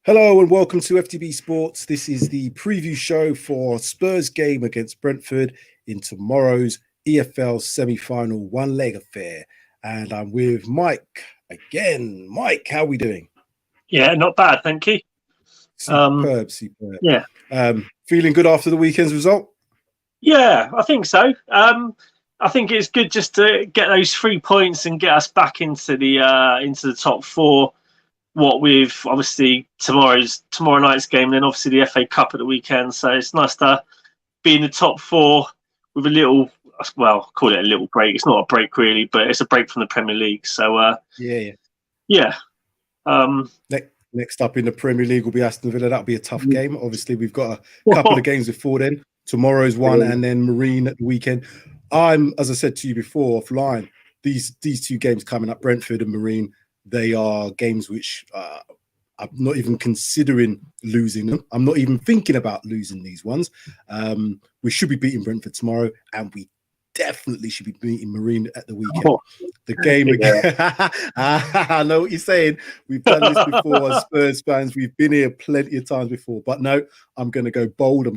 Hello and welcome to Ftb Sports. This is the preview show for Spurs game against Brentford in tomorrow's EFL semi-final one-leg affair. And I'm with Mike again. Mike, how are we doing? Yeah, not bad, thank you. Superb. Yeah. Feeling good after the weekend's result? Yeah, I think so. I think it's good just to get those 3 points and get us back into the top four. What with obviously tomorrow night's game, and then obviously the FA Cup at the weekend. So it's nice to be in the top four with a little, well, call it a little break. It's not a break really, but it's a break from the Premier League. So yeah. Next up in the Premier League will be Aston Villa. That'll be a tough game. Obviously, we've got a couple of games before then. Tomorrow's one, and then Marine at the weekend. As I said to you before offline, these two games coming up, Brentford and Marine, they are games which I'm not even considering losing them. I'm not even thinking about losing these ones. We should be beating Brentford tomorrow, and we definitely should be beating Marine at the weekend. The game again. I know what you're saying. We've done this before as Spurs fans. We've been here plenty of times before. But no, I'm going to go bold.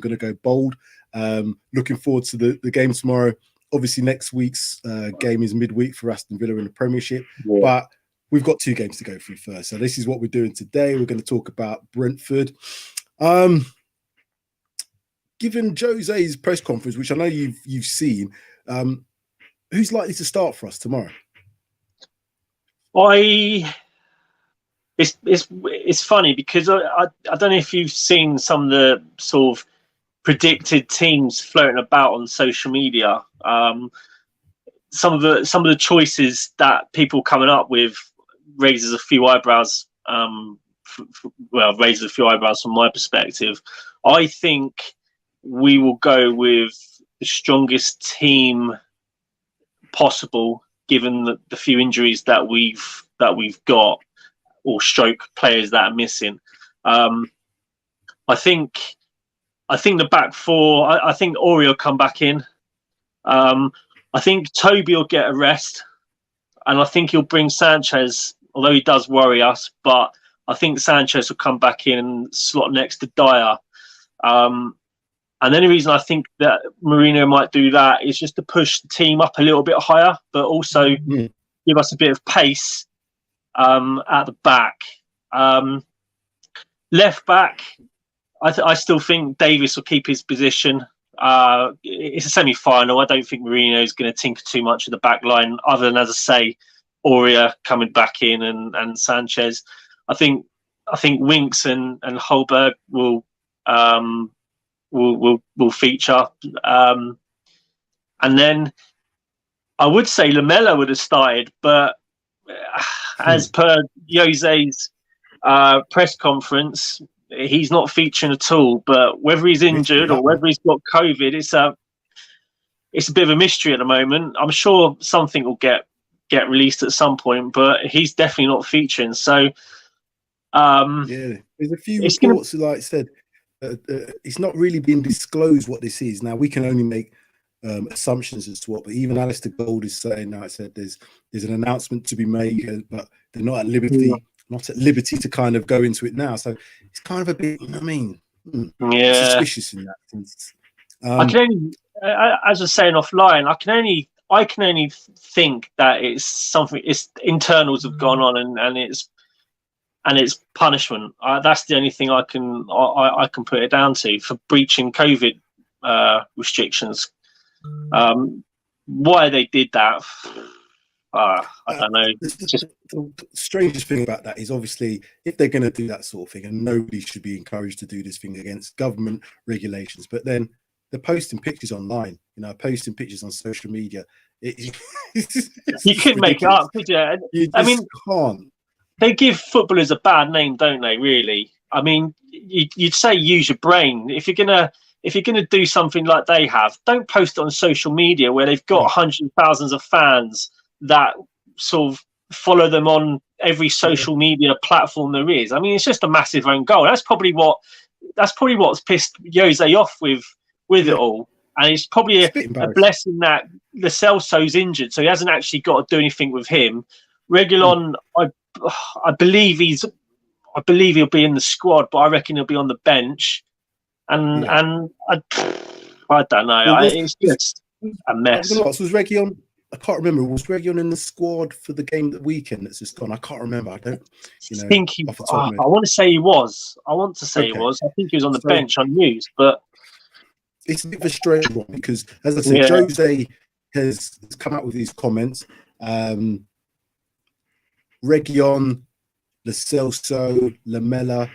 Looking forward to the game tomorrow. Obviously, next week's game is midweek for Aston Villa in the Premiership. Yeah. But we've got 2 games to go through first. So this is what we're doing today. We're going to talk about Brentford. Given Jose's press conference, which I know you've seen, who's likely to start for us tomorrow? It's funny because I don't know if you've seen some of the sort of predicted teams floating about on social media. Some of the choices that people coming up with raises a few eyebrows. Raises a few eyebrows from my perspective. I think we will go with the strongest team possible, given the few injuries that we've got, or stroke players that are missing. I think the back four. I think Ori will come back in. I think Toby will get a rest, and I think he'll bring Sanchez, although he does worry us. But I think Sanchez will come back in and slot next to Dyer. And the only reason I think that Mourinho might do that is just to push the team up a little bit higher, but also give us a bit of pace at the back. Left back, I still think Davis will keep his position. It's a semi-final. I don't think Mourinho is going to tinker too much with the back line, other than, as I say, Aurea coming back in and Sanchez. I think Winks and Holberg will feature, and then I would say Lamela would have started, but as per Jose's press conference, he's not featuring at all. But whether he's injured or whether he's got COVID, it's a bit of a mystery at the moment. I'm sure something will get released at some point, but he's definitely not featuring. So there's a few reports, like I said, it's not really been disclosed what this is. Now we can only make assumptions as to what, but even Alistair Gold is saying now, I said there's an announcement to be made, but they're not at liberty to kind of go into it now. So it's kind of a bit, suspicious in that sense. I can only, as I was saying offline, I can only think that it's something. It's internals have gone on, and it's punishment. That's the only thing I can put it down to, for breaching COVID restrictions. Why they did that, I don't know. The strangest thing about that is, obviously, if they're going to do that sort of thing, and nobody should be encouraged to do this thing against government regulations, but then they're posting pictures online, posting pictures on social media. You couldn't make it up, could you? I mean, can't. They give footballers a bad name, don't they? Really? I mean, you'd say use your brain. If you're gonna do something like they have, don't post it on social media where they've got hundreds of thousands of fans that sort of follow them on every social media platform there is. I mean, it's just a massive own goal. That's probably what's pissed Jose off with it all. And it's probably a blessing that Lo Celso's injured, so he hasn't actually got to do anything with him. Reguilon, I believe I believe he'll be in the squad, but I reckon he'll be on the bench. And I don't know. Well, It's just a mess. Was Reguilon? I can't remember. Was Reguilon in the squad for the game that weekend that's just gone? I can't remember. I don't. Think he. I want to say he was. I think he was on the bench unused, but it's a bit of a strange one because, as I said, Jose has come out with these comments. Reguilon, Lo Celso, Lamela.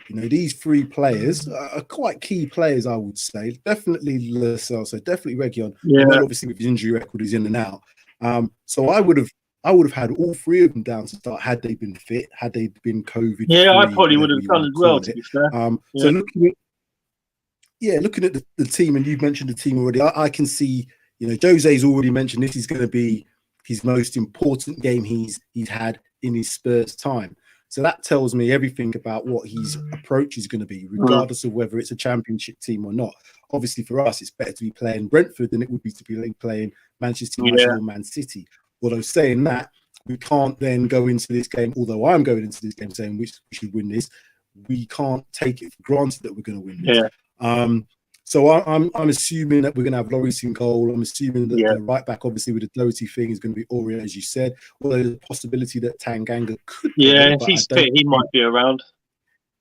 These three players are quite key players, I would say. Definitely Lo Celso, definitely Reguilon. Obviously, with his injury record, he's in and out. So I would have had all three of them down to start had they been fit, had they been COVID. Yeah, I probably would have done as well, to be fair. So looking at the team, and you've mentioned the team already, I can see, Jose's already mentioned this is going to be his most important game he's had in his Spurs time. So that tells me everything about what his approach is going to be, regardless of whether it's a championship team or not. Obviously, for us, it's better to be playing Brentford than it would be to be playing Manchester United or Man City. Although saying that, we can't then go into this game, although I'm going into this game saying we should win this, we can't take it for granted that we're going to win this. So I'm assuming that we're going to have Lloris in goal. I'm assuming that the right back, obviously, with the Doherty thing is going to be Aurier, as you said. Although there's a possibility that Tanganga could be. Yeah, if he's fit, he might be around.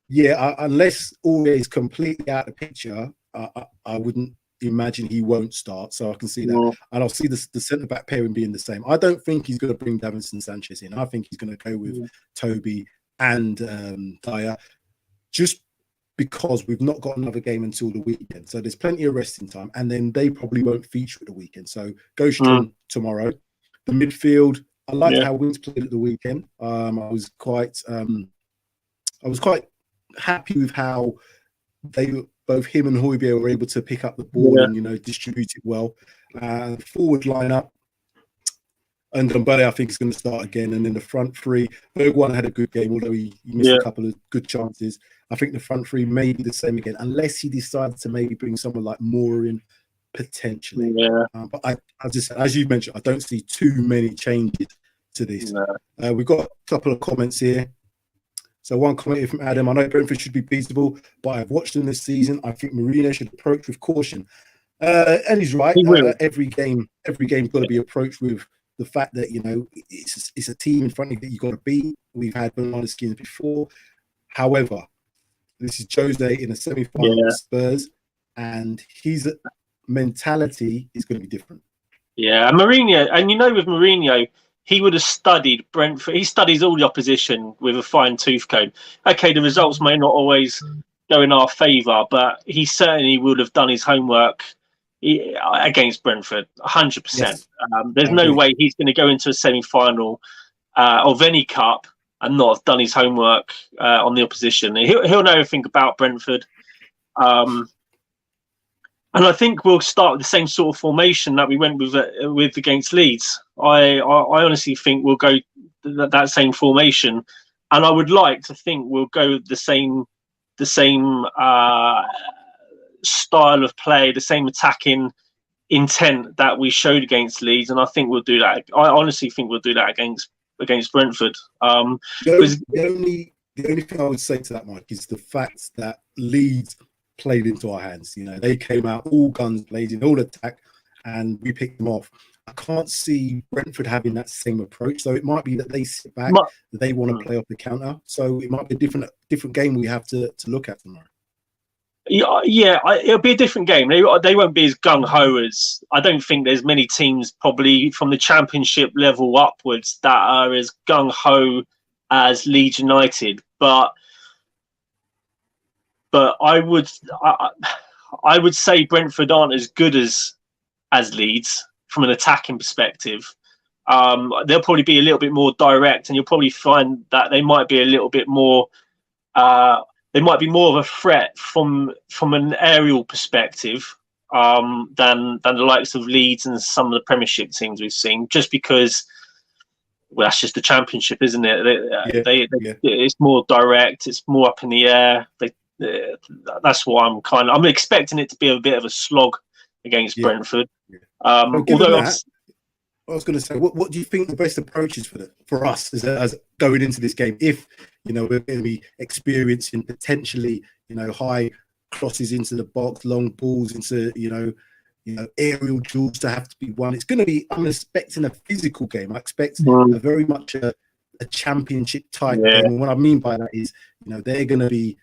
Yeah, unless Aurier is completely out of the picture, I wouldn't imagine he won't start. So I can see that. And I'll see the centre-back pairing being the same. I don't think he's going to bring Davinson Sanchez in. I think he's going to go with Toby and Dyer. Just because we've not got another game until the weekend. So there's plenty of resting time, and then they probably won't feature at the weekend. So go strong tomorrow. The midfield, I liked how Winks played at the weekend. I was quite happy with how both him and Højbjerg were able to pick up the ball and distribute it well. Forward lineup, and Ndombele, I think, is going to start again. And then the front three, Bergwijn had a good game, although he missed a couple of good chances. I think the front three may be the same again, unless he decides to maybe bring someone like Moura in, potentially. But I just, as you mentioned, I don't see too many changes to this. We've got a couple of comments here. So one comment here from Adam: I know Brentford should be beatable, but I've watched them this season. I think Mourinho should approach with caution. And he's right. Every game's got to be approached with the fact that it's a team in front of you that you've got to beat. We've had banana skins before. However, this is Jose in a semi-final Spurs, and his mentality is going to be different. Yeah, and Mourinho, and with Mourinho, he would have studied Brentford. He studies all the opposition with a fine-tooth comb. Okay, the results may not always go in our favour, but he certainly would have done his homework against Brentford, 100%. Yes. There's no way he's going to go into a semi-final of any cup and not have done his homework on the opposition. He'll know everything about Brentford. And I think we'll start with the same sort of formation that we went with against Leeds. I honestly think we'll go that same formation, and I would like to think we'll go the same style of play, the same attacking intent that we showed against Leeds, and I think we'll do that. I honestly think we'll do that against Brentford. The only thing I would say to that, Mike, is the fact that Leeds played into our hands. They came out all guns blazing, all attack, and we picked them off. I can't see Brentford having that same approach. So it might be that they sit back, that they want to play off the counter. So it might be a different game we have to look at tomorrow. Yeah, it'll be a different game. They won't be as gung-ho as... I don't think there's many teams probably from the Championship level upwards that are as gung-ho as Leeds United. But I would say Brentford aren't as good as Leeds from an attacking perspective. They'll probably be a little bit more direct, and you'll probably find that they might be a little bit more... they might be more of a threat from an aerial perspective than the likes of Leeds and some of the Premiership teams we've seen, just because, well, that's just the Championship, isn't it? It's more direct, it's more up in the air. That's what I'm expecting it to be a bit of a slog against Brentford. I was going to say, what do you think the best approach is for us as going into this game? If we're going to be experiencing potentially high crosses into the box, long balls into aerial duels to have to be won. It's going to be. I'm expecting a physical game. I expect a very much a championship type game. And what I mean by that is, they're going to be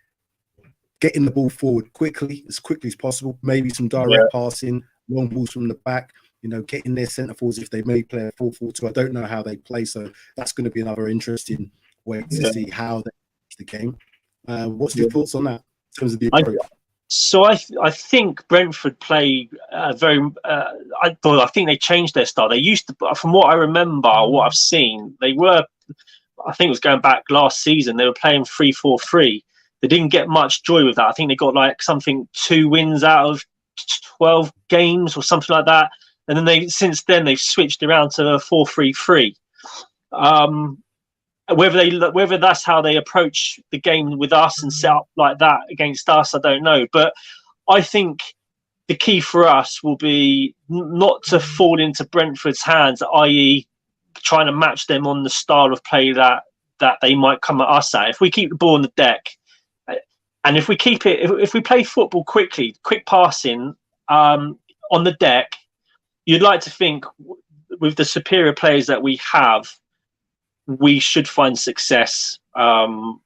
getting the ball forward as quickly as possible. Maybe some direct passing, long balls from the back. Getting their centre forwards if they may play a 4-4-2. I don't know how they play, so that's going to be another interesting way to see how they play the game. What's your thoughts on that in terms of the approach? So I think Brentford play very. I think they changed their style. They used to, from what I remember, what I've seen, they were. I think it was going back last season. They were playing 3-4-3. They didn't get much joy with that. I think they got like 2 wins out of 12 games or something like that. And then since then they've switched around to 4-3-3. Whether that's how they approach the game with us and set up like that against us, I don't know. But I think the key for us will be not to fall into Brentford's hands, i.e., trying to match them on the style of play that they might come at us at. If we keep the ball on the deck, and if we keep it, if we play football quickly, quick passing on the deck, you'd like to think with the superior players that we have, we should find success, and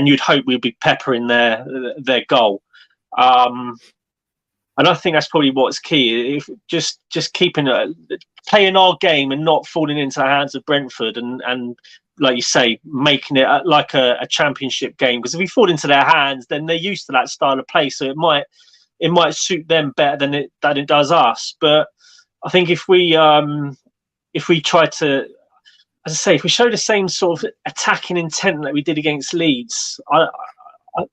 you'd hope we'd be peppering their goal. And I think that's probably what's key. If just keeping playing our game and not falling into the hands of Brentford and like you say, making it like a championship game. Because if we fall into their hands, then they're used to that style of play, so it might suit them better than it does us. But I think if we try to, as I say, if we show the same sort of attacking intent that we did against Leeds,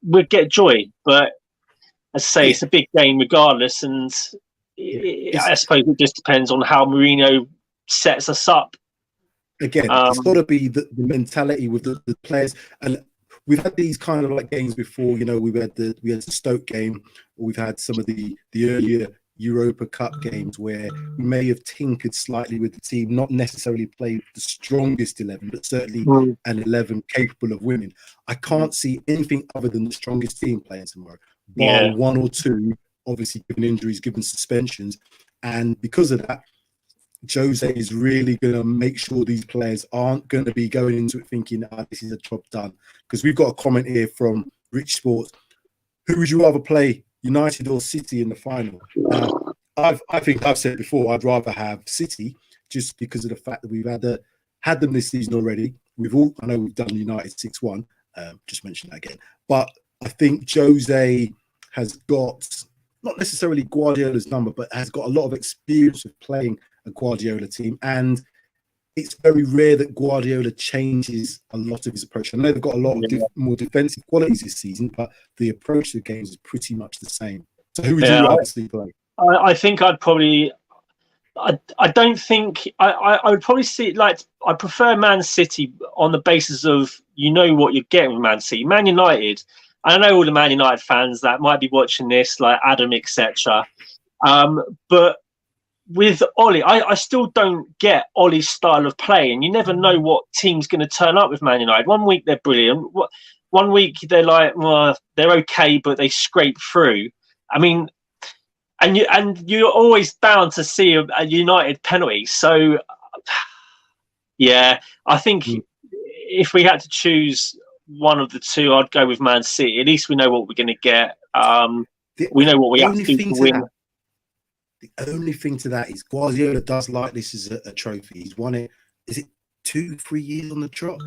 we'd get joy. But as I say, it's a big game regardless, and I suppose it just depends on how Mourinho sets us up. Again, it's got to be the mentality with the players, and we've had these kind of like games before. We had the Stoke game, or we've had some of the earlier Europa Cup games where we may have tinkered slightly with the team, not necessarily played the strongest 11, but certainly an 11 capable of winning. I can't see anything other than the strongest team playing tomorrow, bar 1 or 2, obviously given injuries, given suspensions, and because of that, Jose is really going to make sure these players aren't going to be going into it thinking, this is a job done. Because we've got a comment here from Rich Sports. Who would you rather play, United or City in the final? I think I've said before, I'd rather have City, just because of the fact that we've had them this season already. I know we've done United 6-1, just mention that again. But I think Jose has got, not necessarily Guardiola's number, but has got a lot of experience of playing a Guardiola team, and it's very rare that Guardiola changes a lot of his approach. I know they've got a lot of more defensive qualities this season, but the approach to the games is pretty much the same. So who would you obviously play? I think I'd probably. I don't think I would probably see, like, I prefer Man City on the basis of what you're getting with Man City. Man United, I know all the Man United fans that might be watching this, like Adam, etc. But with Ollie, I still don't get Ollie's style of play, and you never know what team's going to turn up with Man United. One week they're brilliant, one week they're like, well, they're okay, but they scrape through. I mean, and you're always bound to see a United penalty. So, yeah, I think if we had to choose one of the two, I'd go with Man City. At least we know what we're going to get. We know what we have to do to win. The only thing to that is Guardiola does like this as a trophy. He's won it. Is it 2-3 years on the trot?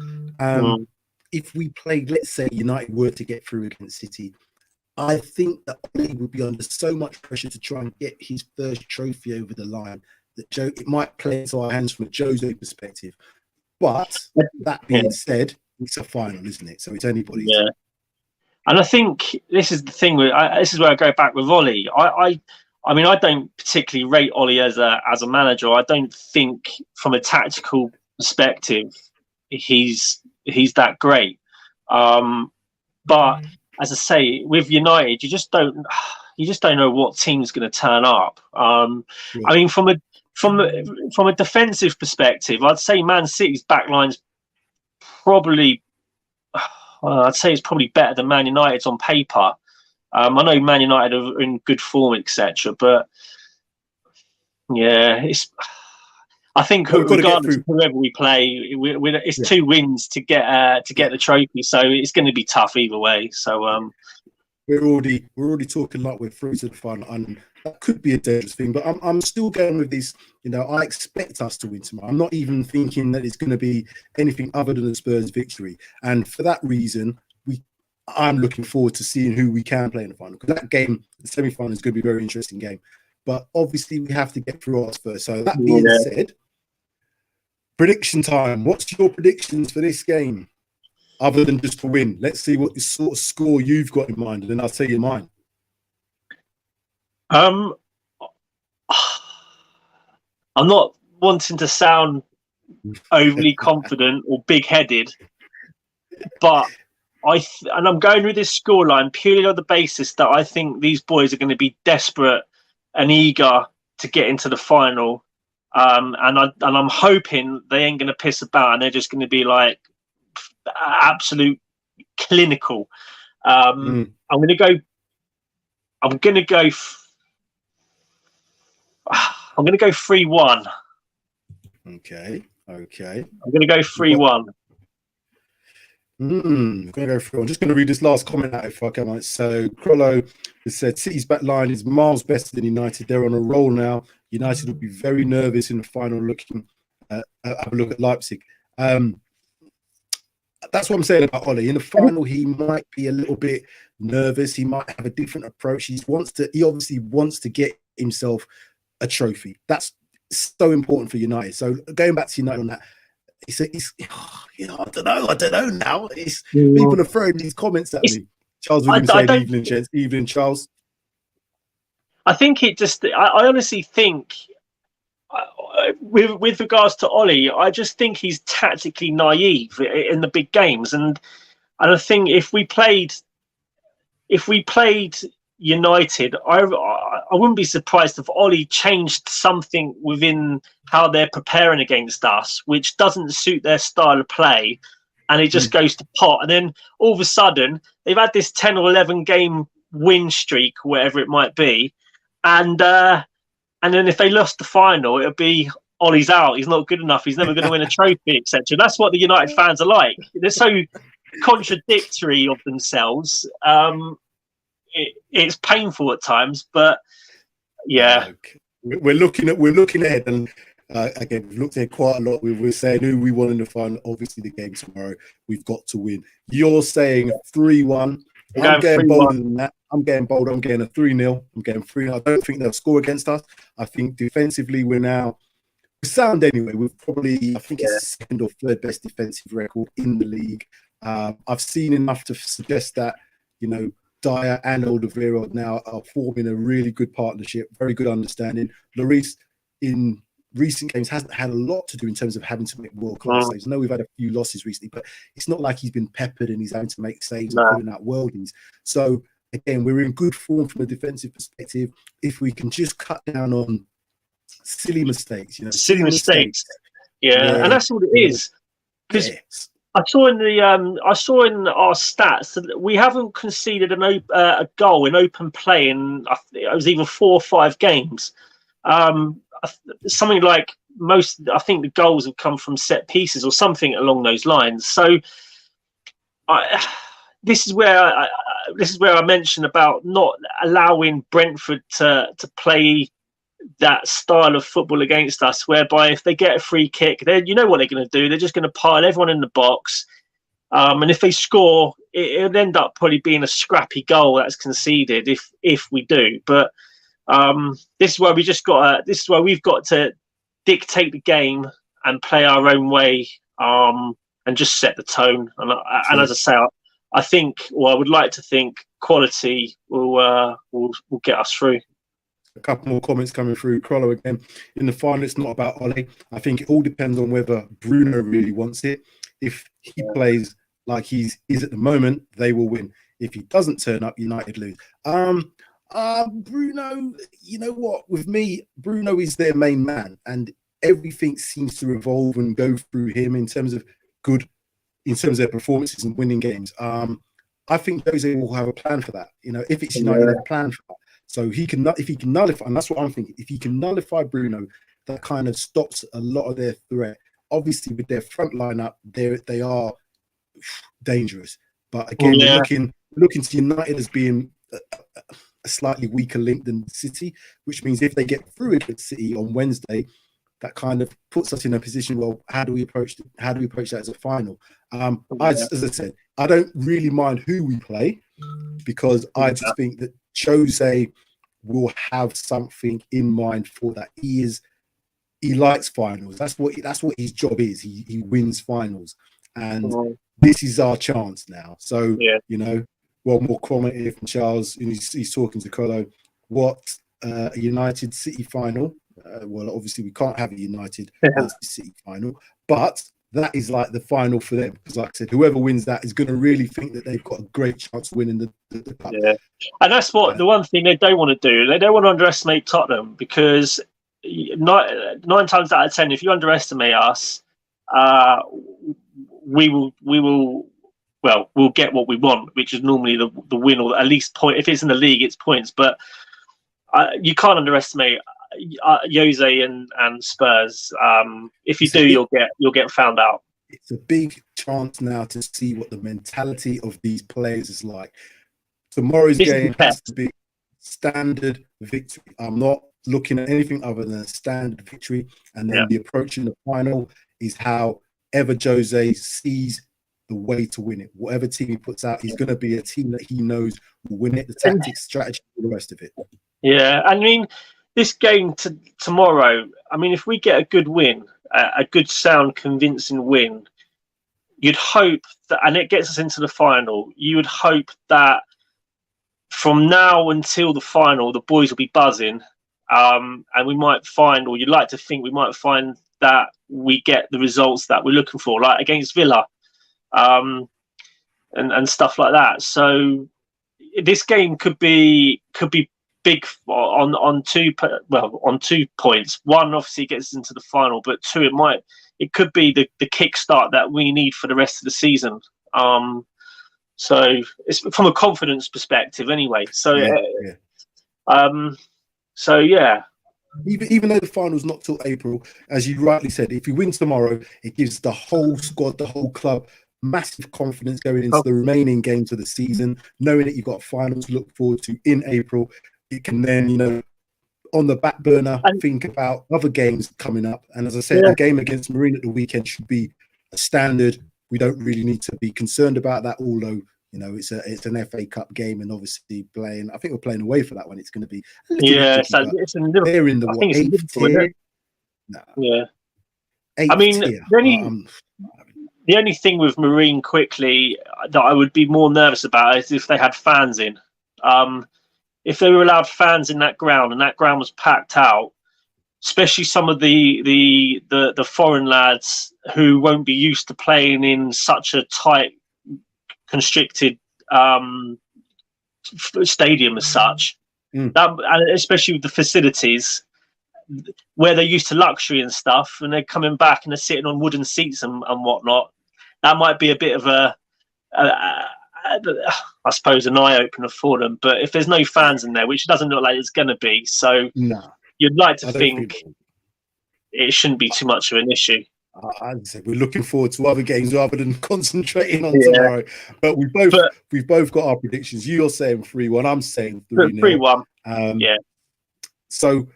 If we played, let's say United were to get through against City, I think that Ollie would be under so much pressure to try and get his first trophy over the line that it might play into our hands from a Jose perspective. But that being said, it's a final, isn't it? So it's anybody's. Yeah. And I think this is the thing. This is where I go back with Ollie. I mean, I don't particularly rate Ollie as a manager. I don't think, from a tactical perspective, he's that great. But as I say, with United, you just don't know what team's going to turn up. I mean, from a defensive perspective, I'd say Man City's backline's probably, I'd say it's probably better than Man United's on paper. I know Man United are in good form, etc., but yeah, I think regardless of whoever we play, it's 2 wins to get the trophy, so it's going to be tough either way. So we're already talking like we're through to the final, and that could be a dangerous thing. But I'm still going with this. You know, I expect us to win tomorrow. I'm not even thinking that it's going to be anything other than a Spurs victory, and for that reason, I'm looking forward to seeing who we can play in the final, because that game, the semi-final, is going to be a very interesting game. But obviously, we have to get through ours first. So that being said, prediction time. What's your predictions for this game, other than just to win? Let's see what sort of score you've got in mind, and then I'll tell you mine. I'm not wanting to sound overly confident or big-headed, but I'm going with this scoreline purely on the basis that I think these boys are going to be desperate and eager to get into the final, and I'm hoping they ain't going to piss about and they're just going to be like absolute clinical. I'm going to go 3-1. Okay. I'm going to go 3-1. I'm just going to read this last comment out if I can. So Crollo has said City's back line is miles better than United. They're on a roll now. United will be very nervous in the final. Looking have a look at Leipzig. That's what I'm saying about Ollie. In the final, he might be a little bit nervous. He might have a different approach. He obviously wants to get himself a trophy. That's so important for United. So going back to United on that, I don't know now. People are throwing these comments at me. Charles Williams saying, "Evening, gents. Evening, Charles." I think I honestly think, with regards to Ollie, I just think he's tactically naive in the big games, and I think if we played United, I wouldn't be surprised if Ollie changed something within how they're preparing against us, which doesn't suit their style of play, and it just goes to pot. And then all of a sudden, they've had this 10 or 11 game win streak, whatever it might be, and then if they lost the final, it'll be Ollie's out. He's not good enough. He's never going to win a trophy, etc. That's what the United fans are like. They're so contradictory of themselves. It's painful at times, but yeah, we're looking ahead, and again, we've looked at quite a lot. We're saying who we want in the final. Obviously, the game tomorrow, we've got to win. You're saying 3-1. I'm getting bolder than that. I'm getting bold. I'm getting a 3-0. I'm getting 3-0. I don't think they'll score against us. I think defensively, we're sound anyway. I think it's the second or third best defensive record in the league. I've seen enough to suggest that, Dyer and Alderweireld now are forming a really good partnership, very good understanding. Lloris, in recent games, hasn't had a lot to do in terms of having to make world-class saves. I know we've had a few losses recently, but it's not like he's been peppered and he's having to make saves and putting out worldies. So, again, we're in good form from a defensive perspective. If we can just cut down on silly mistakes, silly mistakes. Yeah, and that's all it is. Because I saw in our stats that we haven't conceded a goal in open play in, it was either 4 or 5 games. Something like I think the goals have come from set pieces or something along those lines. So this is where I mentioned about not allowing Brentford to play that style of football against us, whereby if they get a free kick, you know what they're going to do. They're just going to pile everyone in the box, and if they score, it'll end up probably being a scrappy goal that's conceded if we do. But this is where we've got to dictate the game and play our own way, and just set the tone. And as I say, I think, or I would like to think, quality will get us through. A couple more comments coming through. Crollo again. In the final, it's not about Ollie. I think it all depends on whether Bruno really wants it. If he plays like he is at the moment, they will win. If he doesn't turn up, United lose. Bruno, you know what? With me, Bruno is their main man, and everything seems to revolve and go through him in terms of their performances and winning games. I think Jose will have a plan for that. If it's United, have a plan for that. So if he can nullify, and that's what I'm thinking. If he can nullify Bruno, that kind of stops a lot of their threat. Obviously, with their front lineup, they are dangerous. But again, we're looking to United as being a slightly weaker link than City, which means if they get through against City on Wednesday, that kind of puts us in a position. Well, how do we approach that as a final? As I said, I don't really mind who we play, because I just think that Jose will have something in mind for that. He likes finals. That's what his job is. He wins finals, and this is our chance now. So one more comment here from Charles. He's talking to Colo. What a United City final? Well, obviously we can't have a United City final, but that is like the final for them, because, like I said, whoever wins that is going to really think that they've got a great chance of winning the cup. Yeah, and that's what the one thing they don't want to do. They don't want to underestimate Tottenham, because 9 times out of 10, if you underestimate us, we'll get what we want, which is normally the win, or at least point. If it's in the league, it's points. But you can't underestimate Jose and Spurs. If you do, you'll get found out. It's a big chance now to see what the mentality of these players is like. Tomorrow's game has to be standard victory. I'm not looking at anything other than a standard victory, and then the approach in the final is however Jose sees the way to win it. Whatever team he puts out, he's going to be a team that he knows will win it. The tactics, strategy, the rest of it. Yeah, I mean, this game tomorrow, I mean, if we get a good win, a good, sound, convincing win, you'd hope that, and it gets us into the final, you would hope that from now until the final, the boys will be buzzing, and we might find, or you'd like to think we might find, that we get the results that we're looking for, like against Villa, and stuff like that. So this game could be big on 2 points. One, obviously gets into the final, but 2, it could be the kickstart that we need for the rest of the season. So it's from a confidence perspective anyway. So Even though the final's not till April, as you rightly said, if you win tomorrow, it gives the whole squad, the whole club, massive confidence going into the remaining games of the season, knowing that you've got finals to look forward to in April. It can then, on the back burner, think about other games coming up. And as I said, the game against Marine at the weekend should be a standard. We don't really need to be concerned about that, although it's an FA Cup game, and obviously I think we're playing away for that one. It's going to be a little bit tricky, it's in Liverpool. They're in the 8th tier. No. Yeah. 8th tier. The only thing with Marine quickly that I would be more nervous about is if they had fans in. If they were allowed fans in that ground, and that ground was packed out, especially some of the foreign lads who won't be used to playing in such a tight, constricted stadium as such, that, and especially with the facilities where they're used to luxury and stuff, and they're coming back and they're sitting on wooden seats and whatnot, that might be a bit of I suppose an eye-opener for them. But if there's no fans in there, which doesn't look like it's going to be, so you'd like to think it shouldn't be too much of an issue. I'd say we're looking forward to other games rather than concentrating on tomorrow. But we've both got our predictions. You're saying 3-1. I'm saying 3-0. 3-1. So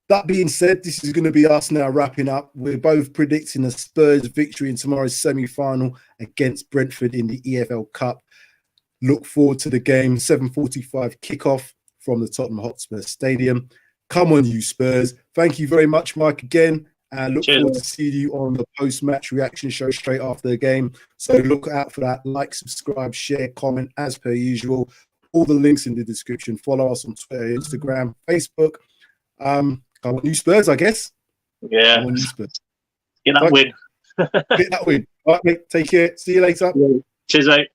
that being said, this is going to be us now wrapping up. We're both predicting a Spurs victory in tomorrow's semi-final against Brentford in the EFL Cup. Look forward to the game. 7:45 kickoff from the Tottenham Hotspur Stadium. Come on, you Spurs. Thank you very much, Mike, again. And look forward to seeing you on the post-match reaction show straight after the game. So look out for that. Like, subscribe, share, comment, as per usual. All the links in the description. Follow us on Twitter, Instagram, Facebook. Come on, you Spurs, I guess. Yeah. Come on, you Spurs. Get that win. Get that win. All right, mate. Take care. See you later. Cheers, mate.